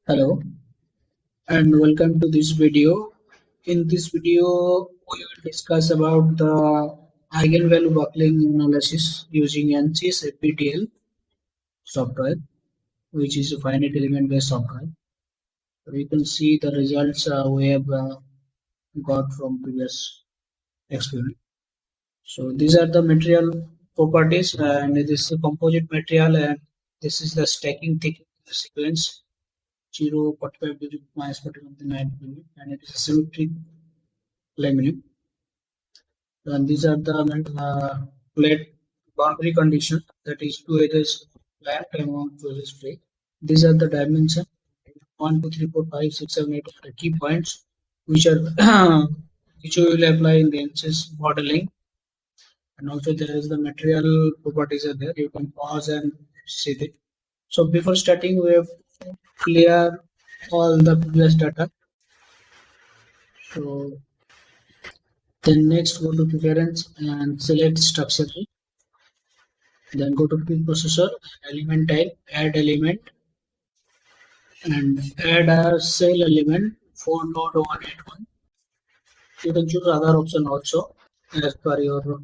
Hello and welcome to this video. In this video, we will discuss about the eigenvalue buckling analysis using ANSYS APDL software, which is a finite element based software. We can see the results we have got from previous experiment. So these are the material properties, and this is a composite material, and this is the stacking thickness sequence 0.45 degree minus 49 degree, and it is a symmetric laminate. And these are the plate boundary condition, that is two edges flat and one edges free. These are the dimension 1, 2, 3, 4, 5, 6, 7, 8 are the key points which are which we will apply in the ANSYS modeling. And also there is the material properties are there. You can pause and see it. So before starting, we have to clear all the previous data. So then next go to preference and select structure. Then go to preprocessor, element type, add element, and add a cell element 4.181. You can choose other option also as per your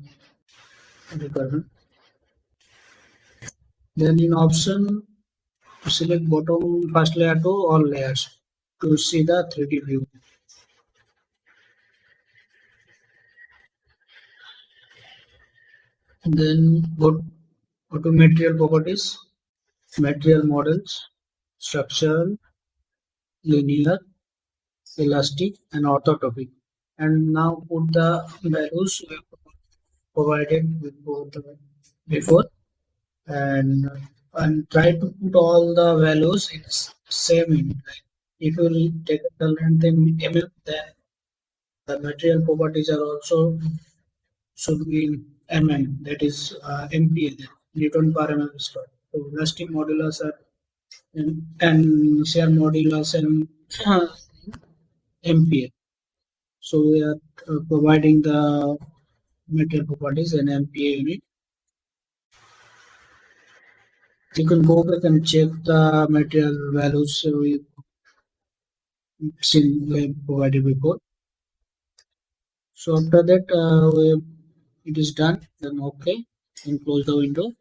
requirement. Then in option, select bottom first layer to all layers to see the 3D view. Then go to material properties, material models, structural, linear, elastic, and orthotopic. And now put the values we provided before, and try to put all the values in same unit. Like if you will take the length in mm, then the material properties are also should be in mm, that is MPa, then Newton per mm square. So elastic modulus are and shear modulus and MPa. So we are providing the material properties in MPa unit. You can go back and check the material values we provided before. So after that, it is done. Then OK, and close the window.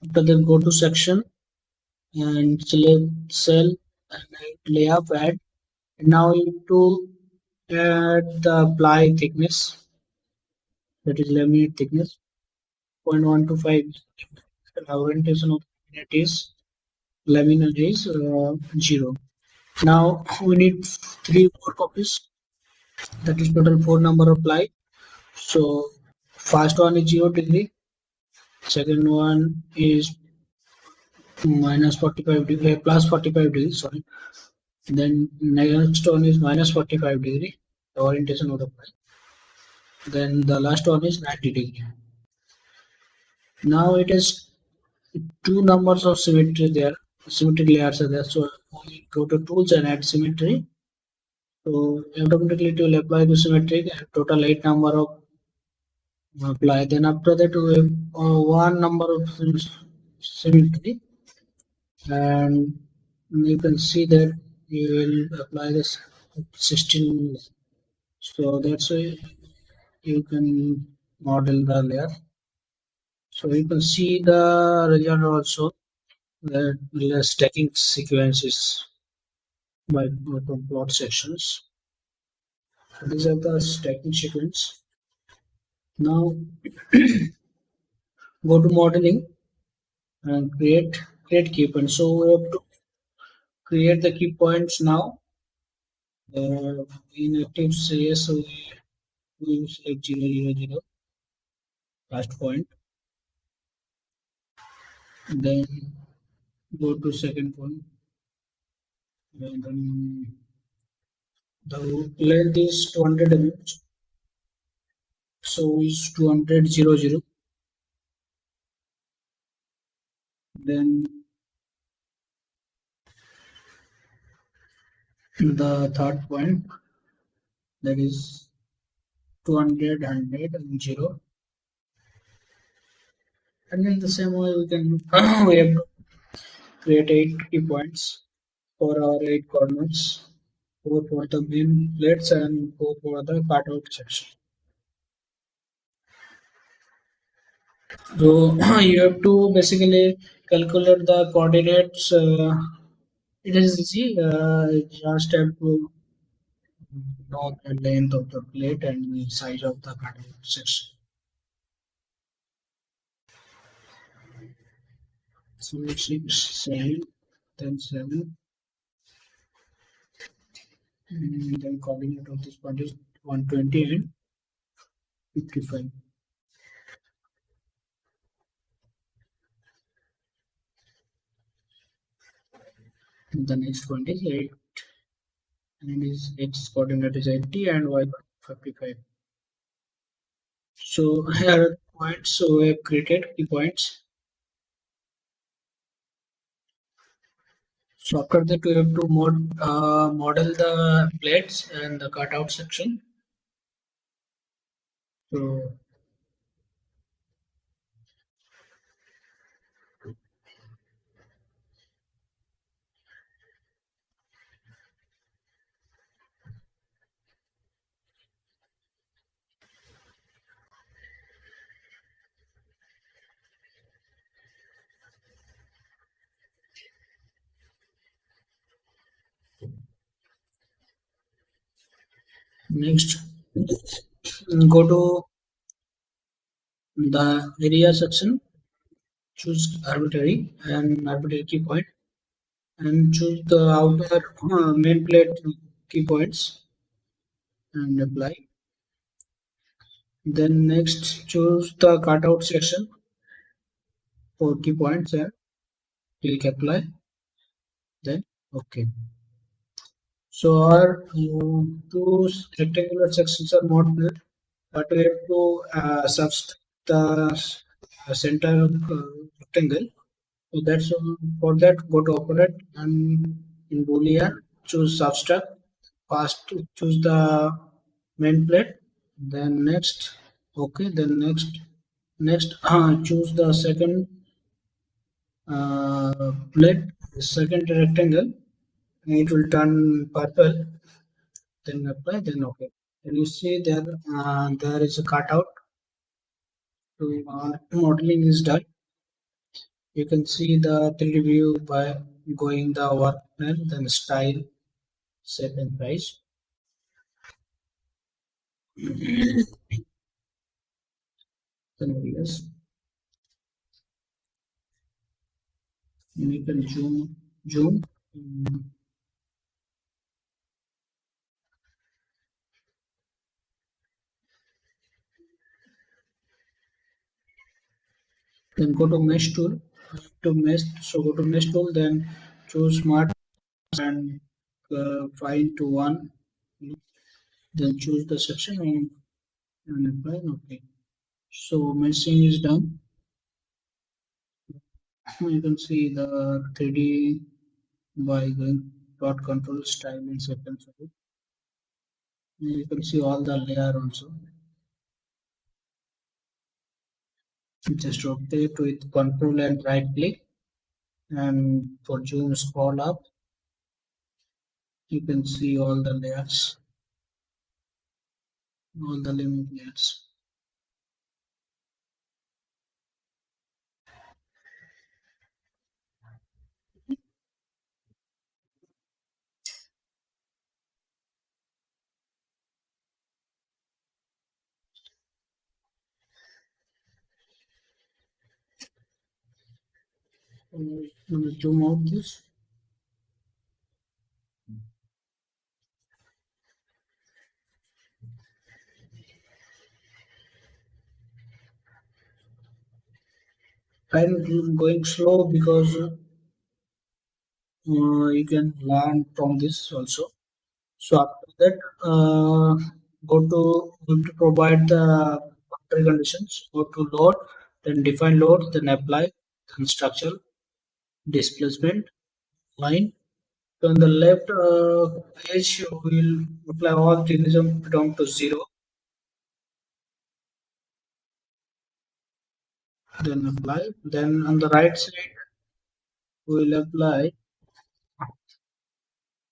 After that, go to section and select cell and layout add. And now you need to add the ply thickness, that is laminate thickness 0.125. The orientation of laminate is 0. Now we need 3 more copies, that is total 4 number of ply. So first one is 0 degree, second one is minus 45 degree, plus 45 degrees, sorry. Then next one is minus 45 degree, the orientation of the ply. Then the last one is 90 degree. Now it is 2 numbers of symmetry there, symmetric layers are there. So we go to tools and add symmetry. So automatically it will apply the symmetric and total 8 number of apply. Then after that we have 1 number of symmetry, and you can see that you will apply this 16. So that's why you can model the layer. So you can see the result also, that the stacking sequences by bottom plot sections. So these are the stacking sequence. Now go to modeling and create key points. So we have to create the key points now. In active CS, so we select 0, 0, 0, last point. Then go to second point. And then the length is 200 mm. So is 200, 0, 0. Then the third point, that is 200, 100, and 0. And in the same way we can we have to create 8 key points. for our 8 corners, 4 for the main plates and 4 for the cutout section. So you have to basically calculate the coordinates. It is easy. You just have to know the length of the plate and the size of the cutout section. So 6, 7, then 7, and then coordinate of this point is 120 and 55. The next point is 8, and is its coordinate is 80 and y 55. So here are the points. So we have created key points. So after that we have to model the plates and the cutout section. So next go to the area section, choose arbitrary key point and choose the outer main plate key points and apply. Then next choose the cutout section for key points and click apply. Then okay. So our two rectangular sections are not there, but we have to subtract the center rectangle. So that's for that go to operate and in boolean choose subtract. First choose the main plate. Then next okay. Then next choose the second plate, second rectangle. It will turn purple. Then apply. Then okay. Then you see there is a cutout. So our modeling is done. You can see the 3D view by going the work plan, then style, shape and price. Then yes, you can zoom. Mm, Then go to mesh tool. Go to mesh tool. Then choose smart and find to one. Then choose the section and apply. Okay. So meshing is done. You can see the 3D by going dot control style and shape and size. You can see all the layer also. Just rotate with control and right click, and for zoom scroll up. You can see all the layers, all the limit layers. Zoom out this. I'm going slow because you can learn from this also. So after that, go to provide the boundary conditions. Go to load, then define load, then apply, then structure, displacement, line. So on the left edge, you will apply all realism down to 0. Then apply. Then on the right side, we will apply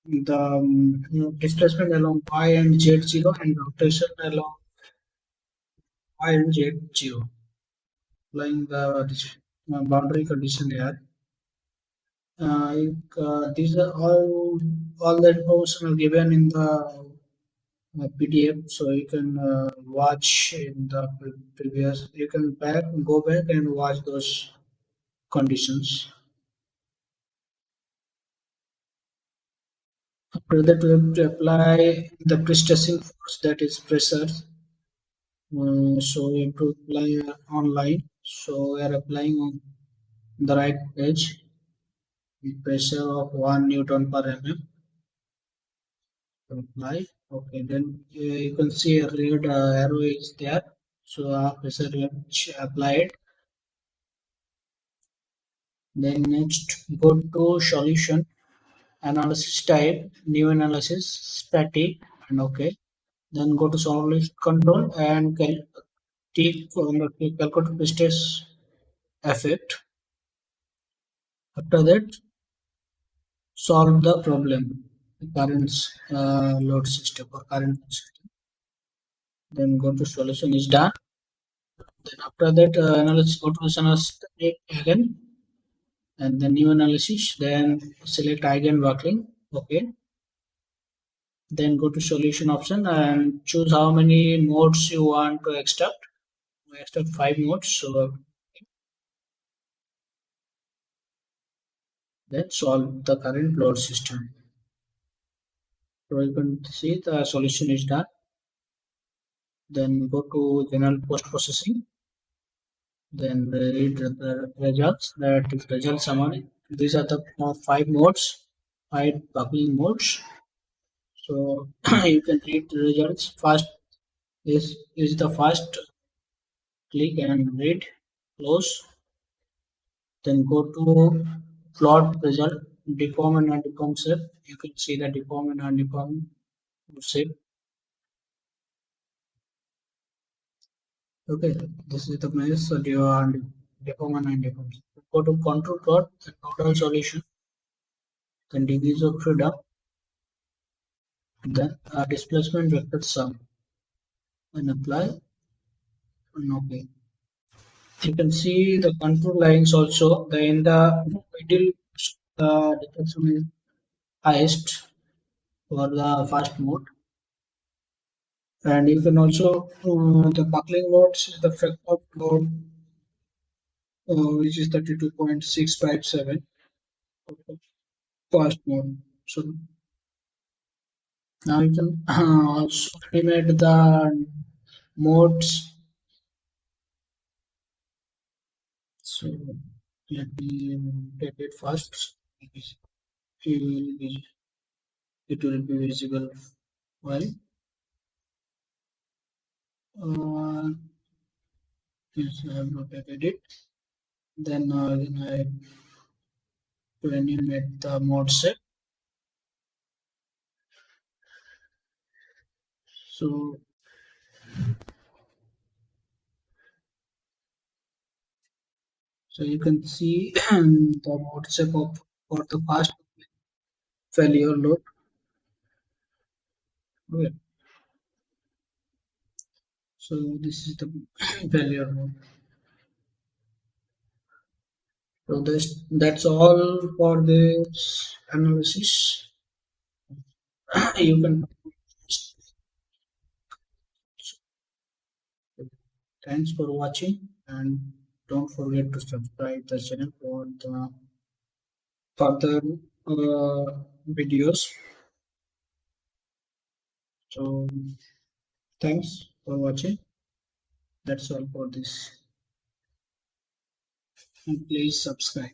the displacement along y and z0 and rotation along y and z0, applying the boundary condition here. These are all the information are given in the PDF, so you can watch in the previous. You can go back and watch those conditions. After that, we have to apply the pre-stressing force, that is pressure. So we have to apply online. So we are applying on the right page. Pressure of 1 Newton per mm. Apply. Okay, then you can see a red arrow is there. So pressure we have applied. Then next, go to solution, analysis type, new analysis, static, and okay. Then go to solution control and calculate stress effect. After that, solve the problem, current load system or current system. Then go to solution is done. Then after that, analysis, go to analysis again, and the new analysis. Then select eigenvalue. Okay. Then go to solution option and choose how many modes you want to extract. We extract 5 modes. So then solve the current load system. So you can see the solution is done. Then go to general post processing. Then read the results. That is result summary. These are the 5 modes, 5 buckling modes. So you can read the results. First is the first, click and read, close. Then go to plot result, deform and undeform shape. You can see the deform and undeform shape. Okay, this is the measure and deform and undeform shape. Go to control plot, the total solution, then degrees of freedom, then displacement vector sum, and apply, and okay. You can see the control lines also. The in the middle, the detection is highest for the first mode, and you can also the buckling loads is the factor load, which is 32.657 first mode. So now you can also estimate the modes. So let me take it first. It will be, it will be visible well. Uh, yes, I have located it. Then I to animate the mode set. So you can see the mode set of for the fast failure load. Okay. So this is the failure mode. So that's all for this analysis. You can. Thanks for watching, and don't forget to subscribe the channel for the further videos. So thanks for watching. That's all for this. And please subscribe.